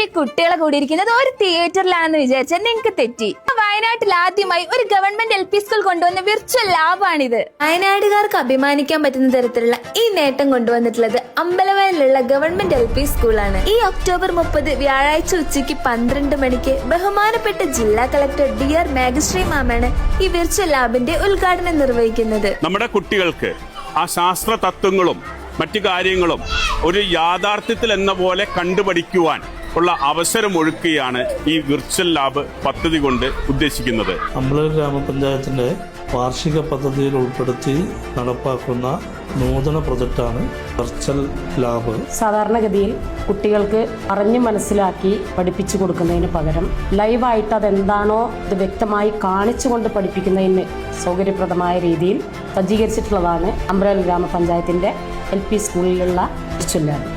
ഞാനിപ്പോ ഈ കുട്ടികളെ കൂടിയിരിക്കുന്നത് ഒരു തിയേറ്ററിലാണെന്ന് വിചാരിച്ചാൽ നിങ്ങൾക്ക് തെറ്റി. വയനാട്ടിൽ ആദ്യമായി ഒരു ഗവൺമെന്റ് LP സ്കൂൾ കൊണ്ടുവന്ന വിർച്വൽ ലാബാണിത്. വയനാടുകാർക്ക് അഭിമാനിക്കാൻ പറ്റുന്ന തരത്തിലുള്ള ഈ നേട്ടം കൊണ്ടുവന്നിട്ടുള്ളത് അമ്പലവയലിലുള്ള ഗവൺമെന്റ് LP സ്കൂളാണ്. ഈ ഒക്ടോബർ 30 വ്യാഴാഴ്ച ഉച്ചയ്ക്ക് 12 മണിക്ക് ബഹുമാനപ്പെട്ട ജില്ലാ കളക്ടർ DR മാഗശ്രീ മാമാണ് ഈ വിർച്വൽ ലാബിന്റെ ഉദ്ഘാടനം നിർവഹിക്കുന്നത്. നമ്മുടെ കുട്ടികൾക്ക് ആ ശാസ്ത്ര തത്വങ്ങളും മറ്റു കാര്യങ്ങളും ഒരു യാഥാർത്ഥ്യത്തിൽ എന്ന പോലെ കണ്ടുപഠിക്കുവാൻ ഉള്ള അവസരമൊരുക്കുകയാണ് ഈ വിർച്വൽ ലാബ് പദ്ധതി കൊണ്ട് ഉദ്ദേശിക്കുന്നത്. അമ്പലവയൽ ഗ്രാമപഞ്ചായത്തിന്റെ വാർഷിക പദ്ധതിയിൽ ഉൾപ്പെടുത്തി നടപ്പാക്കുന്ന നൂതന പ്രൊജക്റ്റാണ് വിർച്വൽ ലാബ്. സാധാരണഗതിയിൽ കുട്ടികൾക്ക് അറിഞ്ഞു മനസ്സിലാക്കി പഠിപ്പിച്ചു കൊടുക്കുന്നതിന് പകരം ലൈവായിട്ട് അതെന്താണോ അത് വ്യക്തമായി കാണിച്ചുകൊണ്ട് പഠിപ്പിക്കുന്നതിന് സൗകര്യപ്രദമായ രീതിയിൽ സജ്ജീകരിച്ചിട്ടുള്ളതാണ് അമ്പലവയൽ ഗ്രാമപഞ്ചായത്തിന്റെ LP സ്കൂളിലുള്ള വിർച്വൽ ലാബ്.